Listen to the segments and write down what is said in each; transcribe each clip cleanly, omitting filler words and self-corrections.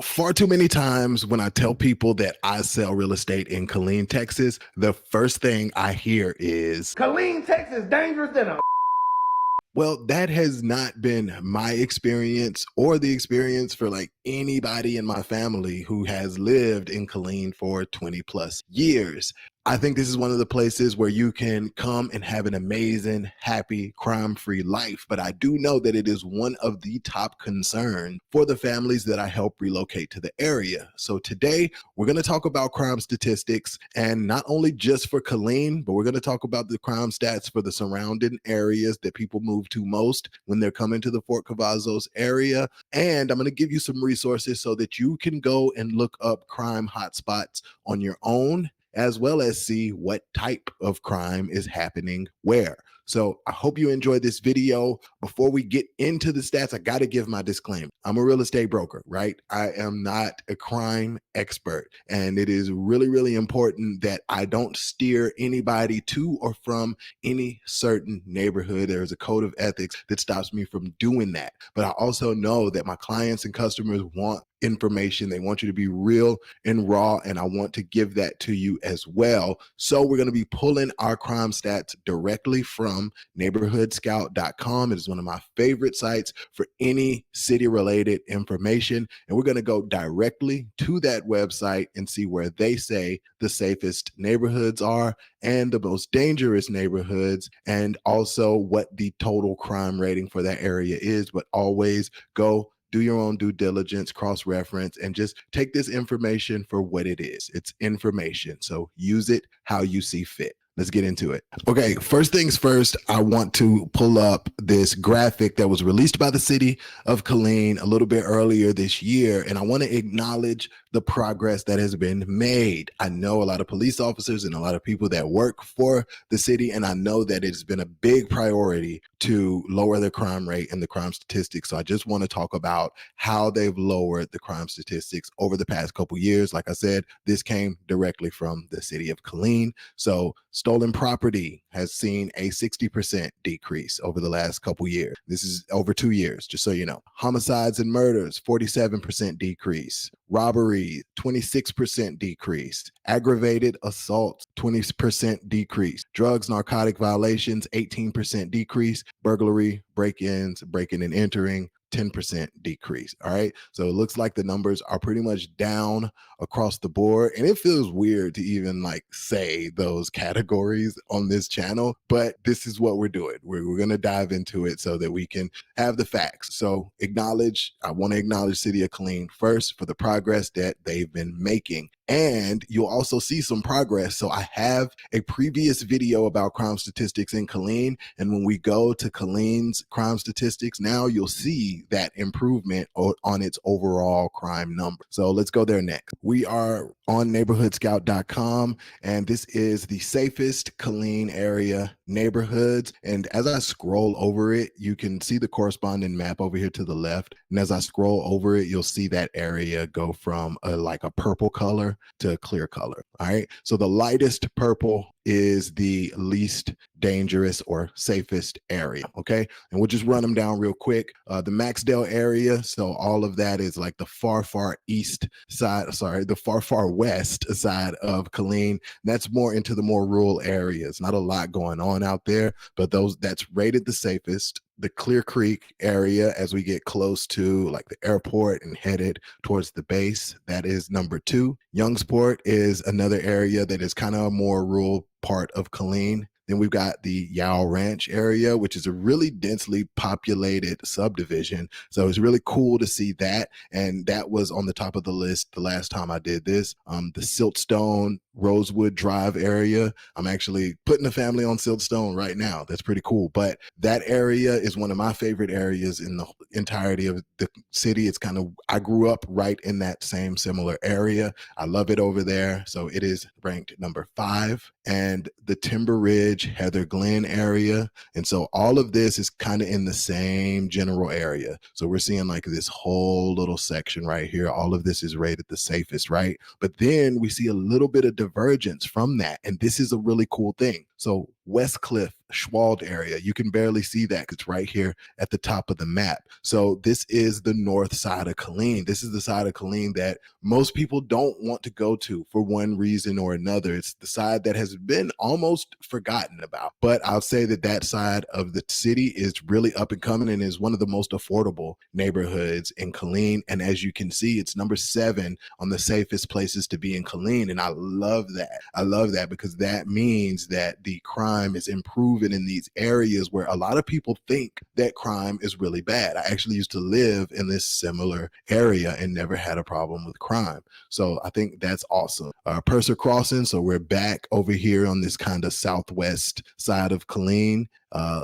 Far too many times when I tell people that I sell real estate in Killeen, Texas, the first thing I hear is, Killeen, Texas, dangerous than a. well, that has not been my experience or the experience for like anybody in my family who has lived in Killeen for 20 plus years. I think this is one of the places where you can come and have an amazing, happy, crime-free life. But I do know that it is one of the top concerns for the families that I help relocate to the area. So today we're going to talk about crime statistics, and not only just for Killeen, but we're going to talk about the crime stats for the surrounding areas that people move to most when they're coming to the Fort Cavazos area. And I'm going to give you some resources so that you can go and look up crime hotspots on your own, as well as see what type of crime is happening where. So I hope you enjoyed this video. Before we get into the stats, I got to give my disclaimer. I'm a real estate broker, right? I am not a crime expert. And it is really, really important that I don't steer anybody to or from any certain neighborhood. There's a code of ethics that stops me from doing that. But I also know that my clients and customers want information. They want you to be real and raw, and I want to give that to you as well. So we're going to be pulling our crime stats directly from neighborhoodscout.com. It is one of my favorite sites for any city related information, and we're going to go directly to that website and see where they say the safest neighborhoods are and the most dangerous neighborhoods, and also what the total crime rating for that area is. But always go do your own due diligence, cross-reference, and just take this information for what it is. It's information. So use it how you see fit. Let's get into it. Okay, first things first, I want to pull up this graphic that was released by the city of Killeen a little bit earlier this year, and I want to acknowledge the progress that has been made. I know a lot of police officers and a lot of people that work for the city, and I know that it's been a big priority to lower the crime rate and the crime statistics. So I just want to talk about how they've lowered the crime statistics over the past couple years. Like I said, this came directly from the city of Killeen. So stolen property has seen a 60% decrease over the last couple years. This is over 2 years, just so you know. Homicides and murders, 47% decrease. Robbery, 26% decrease. Aggravated assaults, 20% decrease. Drugs, narcotic violations, 18% decrease. Burglary, break-ins, breaking and entering, 10% decrease. All right. So it looks like the numbers are pretty much down across the board. And it feels weird to even like say those categories on this channel, but this is what we're doing. We're going to dive into it so that we can have the facts. So I want to acknowledge City of Killeen first for the progress that they've been making. And you'll also see some progress. So I have a previous video about crime statistics in Killeen. And when we go to Killeen's crime statistics, now you'll see that improvement on its overall crime number. So let's go there next. We are on neighborhoodscout.com, and this is the safest Killeen area neighborhoods. And as I scroll over it, you can see the corresponding map over here to the left. And as I scroll over it, you'll see that area go from like a purple color to a clear color. All right. So the lightest purple is the least dangerous or safest area. Okay. And we'll just run them down real quick. The Maxdale area. So all of that is like the far east side, the far west side of Killeen. That's more into the more rural areas. Not a lot going on out there, but that's rated the safest. The Clear Creek area, as we get close to like the airport and headed towards the base, that is number 2. Youngsport is another area that is kind of a more rural part of Killeen. Then we've got the Yow Ranch area, which is a really densely populated subdivision. So it's really cool to see that. And that was on the top of the list the last time I did this. The Siltstone Rosewood Drive area. I'm actually putting a family on Siltstone right now. That's pretty cool. But that area is one of my favorite areas in the entirety of the city. It's I grew up right in that same similar area. I love it over there. So it is ranked number 5. And the Timber Ridge, Heather Glen area. And so all of this is kind of in the same general area. So we're seeing like this whole little section right here. All of this is rated the safest, right? But then we see a little bit of divergence from that. And this is a really cool thing. So Westcliff Schwald area. You can barely see that because it's right here at the top of the map. So this is the north side of Killeen. This is the side of Killeen that most people don't want to go to for one reason or another. It's the side that has been almost forgotten about. But I'll say that that side of the city is really up and coming and is one of the most affordable neighborhoods in Killeen. And as you can see, it's number 7 on the safest places to be in Killeen. And I love that. I love that because that means that the crime is improving in these areas where a lot of people think that crime is really bad. I actually used to live in this similar area and never had a problem with crime. So I think that's awesome. Purser Crossing. So we're back over here on this kind of southwest side of Killeen.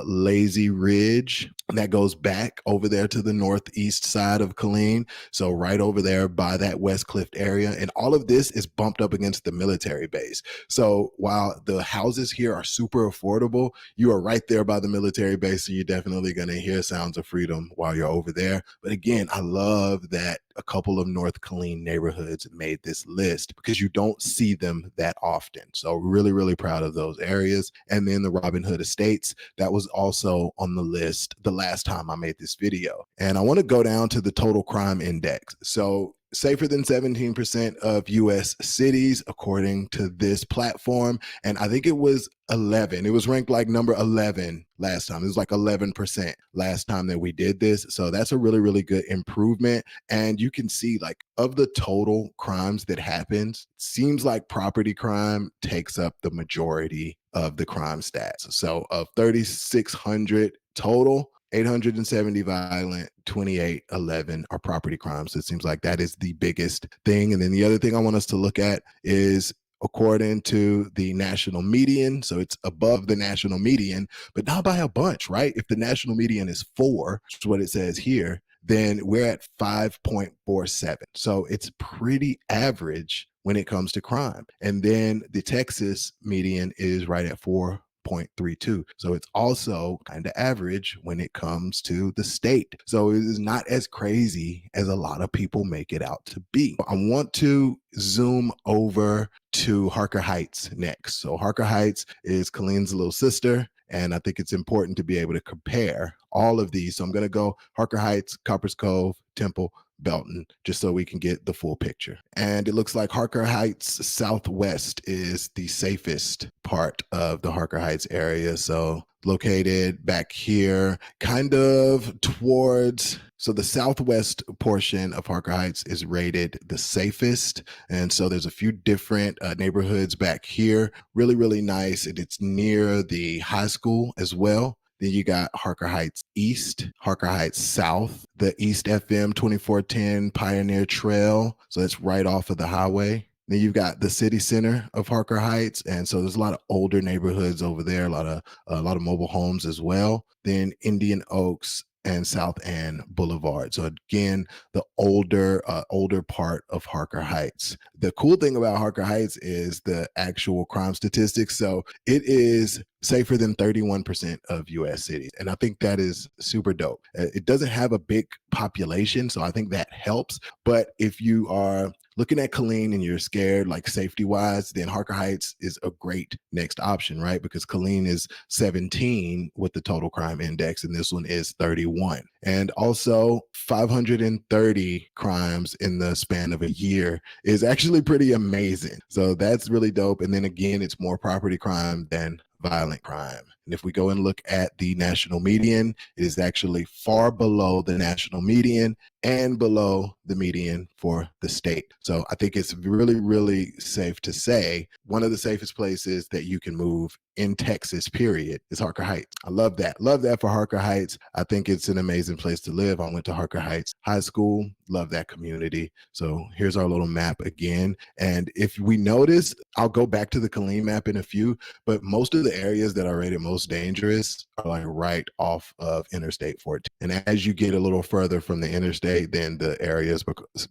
Lazy Ridge, that goes back over there to the northeast side of Killeen. So right over there by that West Cliff area. And all of this is bumped up against the military base. So while the houses here are super affordable, you are right there by the military base. So you're definitely going to hear sounds of freedom while you're over there. But again, I love that a couple of North Killeen neighborhoods made this list because you don't see them that often. So really, really proud of those areas. And then the Robin Hood Estates, that was also on the list the last time I made this video. And I want to go down to the total crime index. So safer than 17% of US cities, according to this platform. And I think it was 11. It was ranked like number 11 last time. It was like 11% last time that we did this. So that's a really, really good improvement. And you can see like of the total crimes that happens, seems like property crime takes up the majority of the crime stats. So of 3,600 total, 870 violent, 2811 are property crimes. It seems like that is the biggest thing. And then the other thing I want us to look at is according to the national median. So it's above the national median, but not by a bunch, right? If the national median is 4, which is what it says here, then we're at 5.47. So it's pretty average when it comes to crime. And then the Texas median is right at 4.32. So it's also kind of average when it comes to the state. So it is not as crazy as a lot of people make it out to be. I want to zoom over to Harker Heights next. So Harker Heights is Killeen's little sister. And I think it's important to be able to compare all of these. So I'm going to go Harker Heights, Copperas Cove, Temple, Belton, just so we can get the full picture. And it looks like Harker Heights Southwest is the safest part of the Harker Heights area. So located back here, kind of towards, so the southwest portion of Harker Heights is rated the safest. And so there's a few different neighborhoods back here. Really, really nice. And it's near the high school as well. Then you got Harker Heights East, Harker Heights South, the East FM 2410 Pioneer Trail. So that's right off of the highway. Then you've got the city center of Harker Heights. And so there's a lot of older neighborhoods over there, a lot of mobile homes as well. Then Indian Oaks and South End Boulevard. So again, the older part of Harker Heights. The cool thing about Harker Heights is the actual crime statistics. So it is safer than 31% of US cities. And I think that is super dope. It doesn't have a big population, so I think that helps. But if you are looking at Killeen and you're scared, like safety wise, then Harker Heights is a great next option, right? Because Killeen is 17 with the total crime index, and this one is 31. And also 530 crimes in the span of a year is actually pretty amazing. So that's really dope. And then again, it's more property crime than violent crime. And if we go and look at the national median, it is actually far below the national median and below the median for the state. So I think it's really, really safe to say one of the safest places that you can move in Texas, period, is Harker Heights. I love that. Love that for Harker Heights. I think it's an amazing place to live. I went to Harker Heights High School. Love that community. So here's our little map again. And if we notice, I'll go back to the Killeen map in a few, but most of the areas that are rated most dangerous are like right off of Interstate 14. And as you get a little further from the interstate, then the areas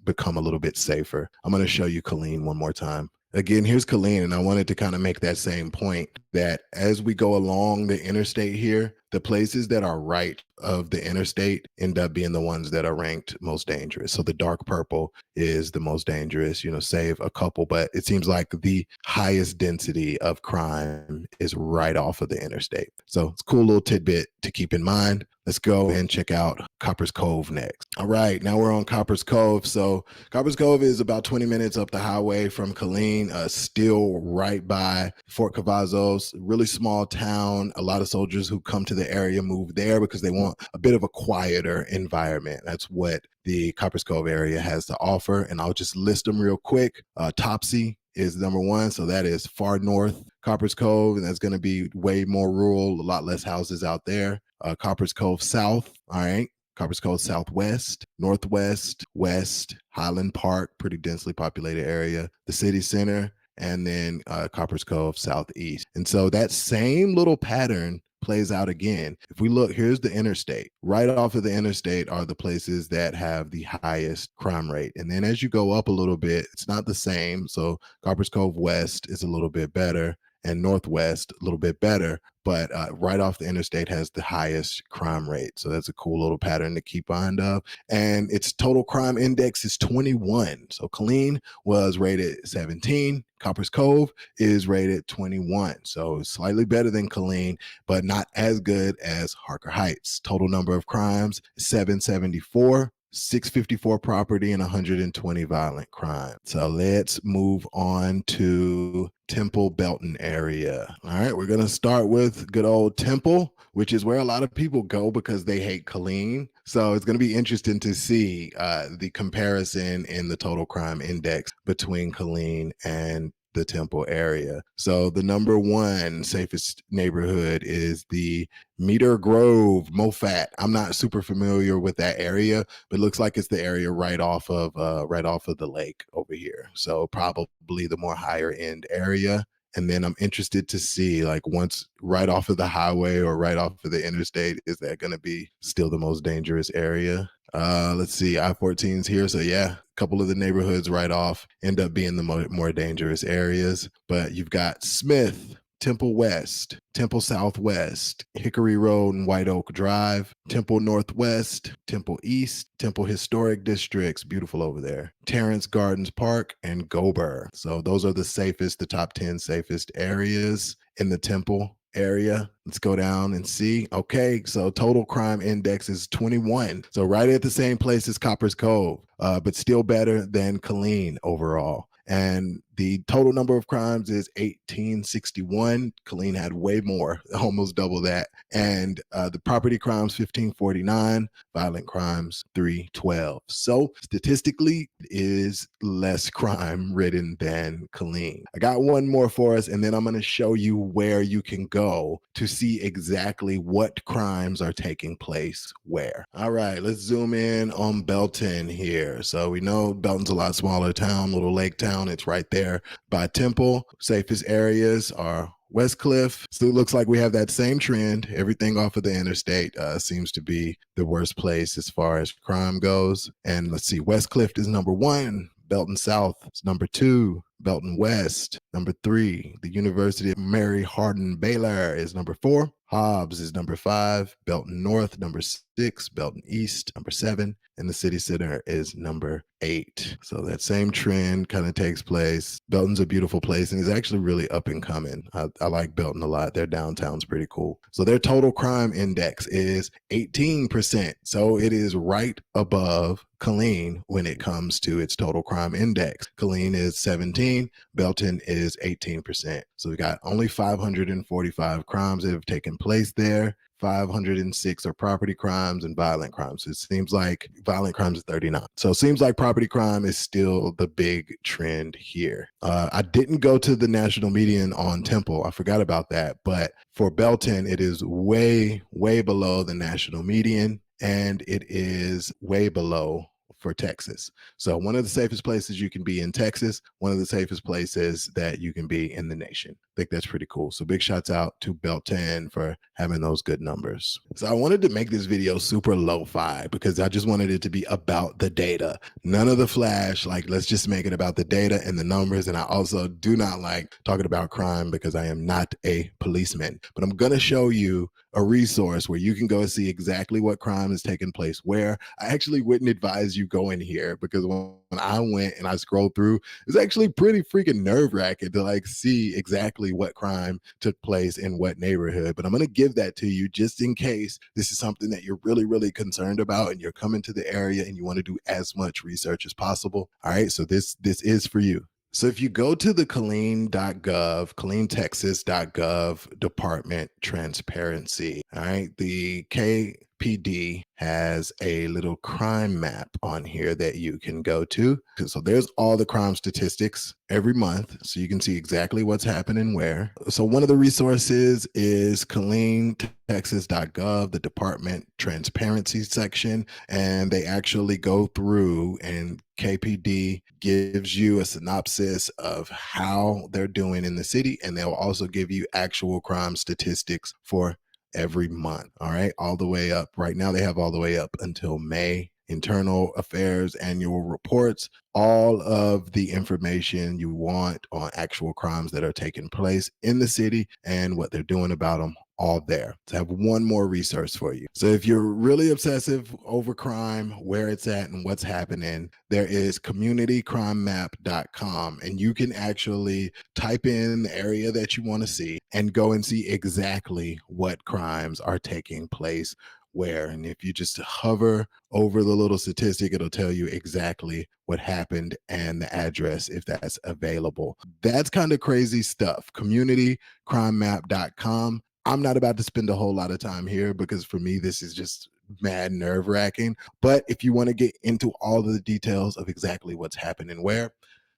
become a little bit safer. I'm going to show you Killeen one more time. Again, here's Killeen, and I wanted to kind of make that same point that as we go along the interstate here, the places that are right of the interstate end up being the ones that are ranked most dangerous. So the dark purple is the most dangerous, save a couple, but it seems like the highest density of crime is right off of the interstate. So it's a cool little tidbit to keep in mind. Let's go and check out Copperas Cove next. All right, now we're on Copperas Cove. So Copperas Cove is about 20 minutes up the highway from Killeen, still right by Fort Cavazos, really small town. A lot of soldiers who come to the area move there because they want a bit of a quieter environment. That's what the Copperas Cove area has to offer. And I'll just list them real quick. Topsy is number one. So that is far north Copperas Cove, and that's going to be way more rural, a lot less houses out there. Copperas Cove South, all right. Copperas Cove Southwest, Northwest, West, Highland Park, pretty densely populated area, the city center, and then Copperas Cove Southeast. And so that same little pattern plays out again. If we look, here's the interstate. Right off of the interstate are the places that have the highest crime rate. And then as you go up a little bit, it's not the same. So Copperas Cove West is a little bit better, and Northwest a little bit better, but right off the interstate has the highest crime rate. So that's a cool little pattern to keep behind of. And its total crime index is 21. So Killeen was rated 17. Copperas Cove is rated 21. So it's slightly better than Killeen, but not as good as Harker Heights. Total number of crimes, 774. 654 property and 120 violent crime. So let's move on to Temple Belton area. All right, we're going to start with good old Temple, which is where a lot of people go because they hate Killeen. So it's going to be interesting to see the comparison in the total crime index between Killeen and the Temple area. So the number one safest neighborhood is the Meter Grove, Mofat. I'm not super familiar with that area, but it looks like it's the area right off of the lake over here. So probably the more higher end area. And then I'm interested to see, like, once right off of the highway or right off of the interstate, is that going to be still the most dangerous area? Let's see, I-14's here. So yeah, a couple of the neighborhoods right off end up being the more dangerous areas. But you've got Smith, Temple West, Temple Southwest, Hickory Road and White Oak Drive, Temple Northwest, Temple East, Temple Historic Districts, beautiful over there, Terrence Gardens Park, and Gober. So those are the top 10 safest areas in the Temple area. Let's go down and see. Okay, so total crime index is 21. So right at the same place as Copperas Cove, but still better than Killeen overall. And the total number of crimes is 1861. Killeen had way more, almost double that. And the property crimes, 1549, violent crimes, 312. So statistically, it is less crime ridden than Killeen. I got one more for us, and then I'm going to show you where you can go to see exactly what crimes are taking place where. All right, let's zoom in on Belton here. So we know Belton's a lot smaller town, little lake town. It's right there by Temple. Safest areas are Westcliff. So it looks like we have that same trend. Everything off of the interstate seems to be the worst place as far as crime goes. And let's see, Westcliff is number one. Belton South is number two. Belton West, number three. The University of Mary Hardin Baylor is number four. Hobbs is number five. Belton North, number six. Belton East, number seven. And the city center is number 8. So that same trend kind of takes place. Belton's a beautiful place and is actually really up and coming. I like Belton a lot. Their downtown's pretty cool. So their total crime index is 18%. So it is right above Killeen when it comes to its total crime index. Killeen is 17, Belton is 18%. So we got only 545 crimes that have taken place there. 506 are property crimes and violent crimes. It seems like violent crimes is 39. So it seems like property crime is still the big trend here. I didn't go to the national median on Temple. I forgot about that. But for Belton, it is way, way below the national median, and it is way below for Texas. So one of the safest places you can be in Texas, one of the safest places that you can be in the nation. I think that's pretty cool. So big shouts out to Belton for having those good numbers. So I wanted to make this video super lo-fi because I just wanted it to be about the data. None of the flash, like let's just make it about the data and the numbers. And I also do not like talking about crime because I am not a policeman, but I'm going to show you a resource where you can go see exactly what crime is taking place where. I actually wouldn't advise you going here because when I went and I scrolled through, it's actually pretty freaking nerve-wracking to like see exactly what crime took place in what neighborhood. But I'm going to give that to you just in case this is something that you're really, really concerned about and you're coming to the area and you want to do as much research as possible. All right, so this is for you. So if you go to the Killeen.gov, KilleenTexas.gov Department Transparency, all right, the KPD has a little crime map on here that you can go to. So there's all the crime statistics every month, so you can see exactly what's happening where. So one of the resources is KilleenTexas.gov, the Department Transparency section, and they actually go through and KPD gives you a synopsis of how they're doing in the city, and they'll also give you actual crime statistics for every month. All right, all the way up. Right now, they have all the way up until May. Internal Affairs annual reports, all of the information you want on actual crimes that are taking place in the city and what they're doing about them, all there. To have one more resource for you. So if you're really obsessive over crime, where it's at and what's happening, there is communitycrimemap.com, and you can actually type in the area that you want to see and go and see exactly what crimes are taking place where. And if you just hover over the little statistic, it'll tell you exactly what happened and the address if that's available. That's kind of crazy stuff. Communitycrimemap.com. I'm not about to spend a whole lot of time here because for me, this is just mad nerve wracking. But if you want to get into all of the details of exactly what's happening where,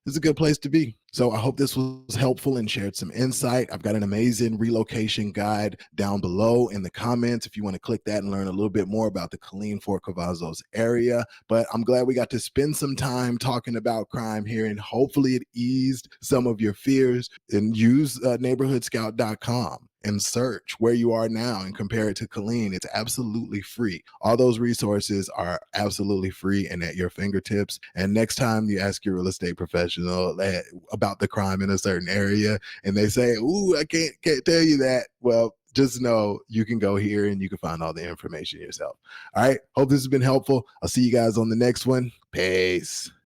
this is a good place to be. So I hope this was helpful and shared some insight. I've got an amazing relocation guide down below in the comments if you want to click that and learn a little bit more about the Killeen Fort Cavazos area. But I'm glad we got to spend some time talking about crime here, and hopefully it eased some of your fears. And use neighborhoodscout.com and search where you are now and compare it to Killeen. It's absolutely free. All those resources are absolutely free and at your fingertips. And next time you ask your real estate professional about the crime in a certain area and they say, "Ooh, I can't tell you that," well, just know you can go here and you can find all the information yourself. All right. Hope this has been helpful. I'll see you guys on the next one. Peace.